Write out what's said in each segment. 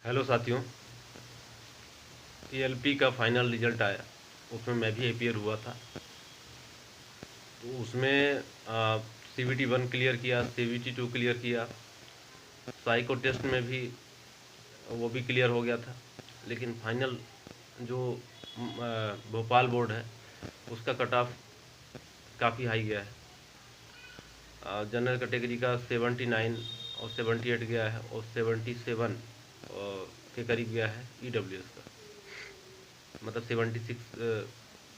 Hello साथियों। ALP का final result आया, उसमें मैं भी अपीयर हुआ था। तो उसमें सीवीटी 1 क्लियर किया, सीवीटी 2 क्लियर किया, साइको टेस्ट में भी वो भी क्लियर हो गया था। लेकिन फाइनल जो भोपाल बोर्ड है उसका कट ऑफ काफ़ी हाई गया है। जनरल कैटेगरी का 79 और 78 गया है, और 77 के करीब गया है ईडब्ल्यूएस का। मतलब 76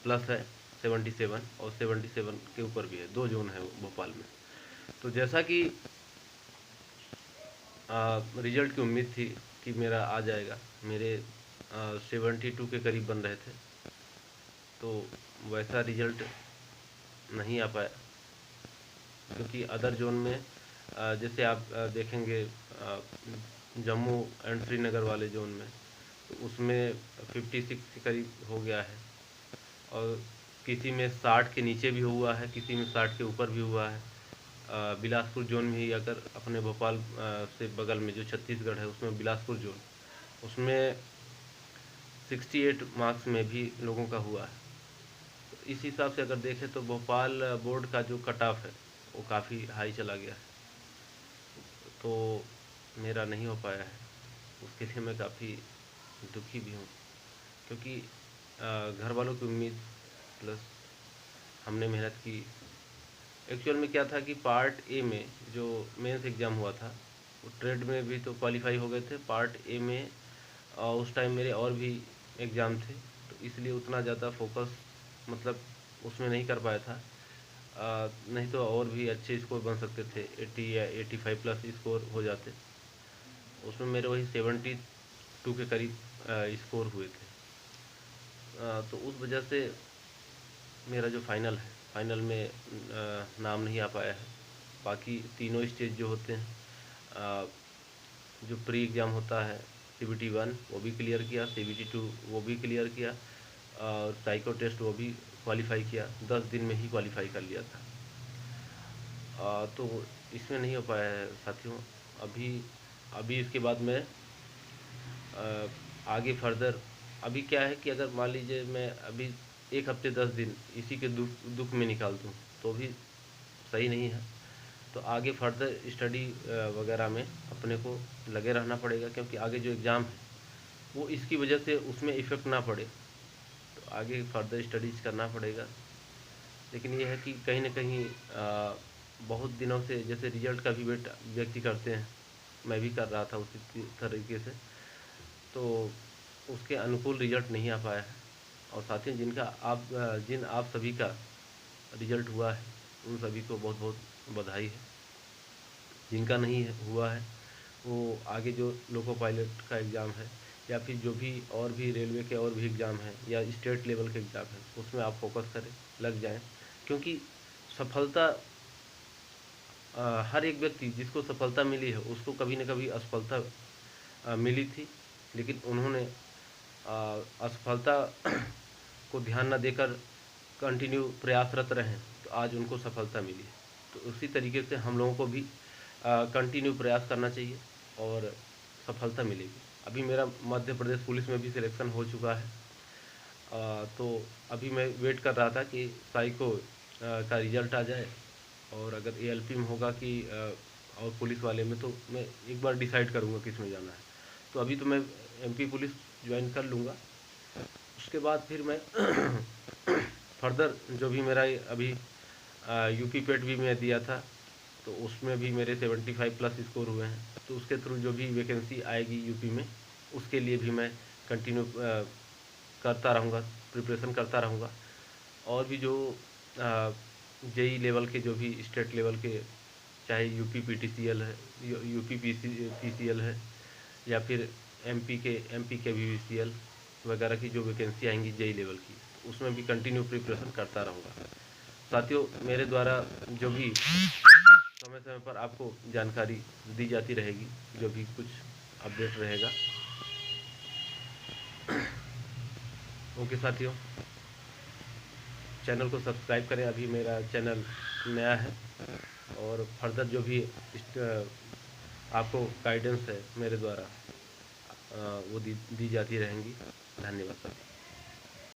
प्लस है, 77 और 77 के ऊपर भी है। 2 जोन है भोपाल में। तो जैसा कि रिजल्ट की उम्मीद थी कि मेरा आ जाएगा, मेरे 72 के करीब बन रहे थे, तो वैसा रिजल्ट नहीं आ पाया। क्योंकि अदर जोन में जैसे आप देखेंगे जम्मू एंड श्रीनगर वाले जोन में, तो उसमें 56 के करीब हो गया है, और किसी में 60 के नीचे भी हुआ है, किसी में 60 के ऊपर भी हुआ है। बिलासपुर जोन में ही, अगर अपने भोपाल से बगल में जो छत्तीसगढ़ है उसमें बिलासपुर जोन, उसमें 68 मार्क्स में भी लोगों का हुआ है। तो इस हिसाब से अगर देखें तो भोपाल बोर्ड का जो कट ऑफ है वो काफ़ी हाई चला गया है। तो मेरा नहीं हो पाया है, उसके लिए मैं काफ़ी दुखी भी हूँ। क्योंकि घर वालों की उम्मीद प्लस हमने मेहनत की। एक्चुअल में क्या था कि पार्ट ए में जो मेंस एग्ज़ाम हुआ था, वो ट्रेड में भी तो क्वालिफाई हो गए थे। पार्ट ए में उस टाइम मेरे और भी एग्ज़ाम थे, तो इसलिए उतना ज़्यादा फोकस मतलब उसमें नहीं कर पाया था। नहीं तो और भी अच्छे स्कोर बन सकते थे, 80 या 85 प्लस स्कोर हो जाते। उसमें मेरे वही 72 के करीब स्कोर हुए थे। तो उस वजह से मेरा जो फाइनल है, फाइनल में नाम नहीं आ पाया है। बाकी तीनों स्टेज जो होते हैं, अ, जो प्री एग्ज़ाम होता है, सीबीटी 1 वो भी क्लियर किया, सीबीटी 2 वो भी क्लियर किया, और साइको टेस्ट वो भी क्वालिफाई किया। 10 दिन में ही क्वालिफाई कर लिया था। तो इसमें नहीं हो पाया है साथियों। अभी अभी इसके बाद मैं अ, आगे फर्दर, अभी क्या है कि अगर मान लीजिए मैं अभी 1 हफ्ते 10 दिन इसी के दुख दुख में निकाल दूँ तो भी सही नहीं है। तो आगे फर्दर स्टडी वगैरह में अपने को लगे रहना पड़ेगा, क्योंकि आगे जो एग्ज़ाम है वो इसकी वजह से उसमें इफ़ेक्ट ना पड़े। तो आगे फर्दर स्टडीज़ करना पड़ेगा। लेकिन ये है कि कहीं न कहीं बहुत दिनों से जैसे रिज़ल्ट का भी वेट व्यक्ति करते हैं, मैं भी कर रहा था उसी तरीके से। तो उसके अनुकूल रिजल्ट नहीं आ पाया है। और साथियों, जिन आप सभी का रिजल्ट हुआ है, उन सभी को बहुत बहुत बधाई है। जिनका नहीं हुआ है, वो आगे जो लोको पायलट का एग्ज़ाम है, या फिर जो भी और भी रेलवे के और भी एग्ज़ाम हैं, या स्टेट लेवल के एग्ज़ाम हैं, उसमें आप फोकस करें, लग जाएं। क्योंकि सफलता, हर एक व्यक्ति जिसको सफलता मिली है उसको कभी न कभी असफलता मिली थी। लेकिन उन्होंने असफलता को ध्यान न देकर कंटिन्यू प्रयासरत रहें, तो आज उनको सफलता मिली है। तो उसी तरीके से हम लोगों को भी कंटिन्यू प्रयास करना चाहिए, और सफलता मिलेगी। अभी मेरा मध्य प्रदेश पुलिस में भी सिलेक्शन हो चुका है। तो अभी मैं वेट कर रहा था कि साइको का रिज़ल्ट आ जाए, और अगर एएलपी में होगा कि और पुलिस वाले में, तो मैं एक बार डिसाइड करूँगा किस में जाना है। तो अभी तो मैं एमपी पुलिस ज्वाइन कर लूँगा। उसके बाद फिर मैं फर्दर जो भी मेरा अभी यूपी पेट भी मैं दिया था, तो उसमें भी मेरे 75 प्लस स्कोर हुए हैं। तो उसके थ्रू जो भी वैकेंसी आएगी यूपी में, उसके लिए भी मैं कंटिन्यू करता रहूँगा, प्रिपरेशन करता रहूँगा। और भी जो जेई लेवल के, जो भी स्टेट लेवल के, चाहे यूपी पीटीसीएल है, यूपी पीसीएल है, या फिर एमपी के वीवीसीएल वगैरह की जो वैकेंसी आएंगी जेई लेवल की, तो उसमें भी कंटिन्यू प्रिपरेशन करता रहूँगा। साथियों, मेरे द्वारा जो भी समय समय पर आपको जानकारी दी जाती रहेगी, जो भी कुछ अपडेट रहेगा। ओके साथियों, चैनल को सब्सक्राइब करें, अभी मेरा चैनल नया है। और फर्दर जो भी आपको गाइडेंस है मेरे द्वारा, वो दी जाती रहेंगी। धन्यवाद सभी।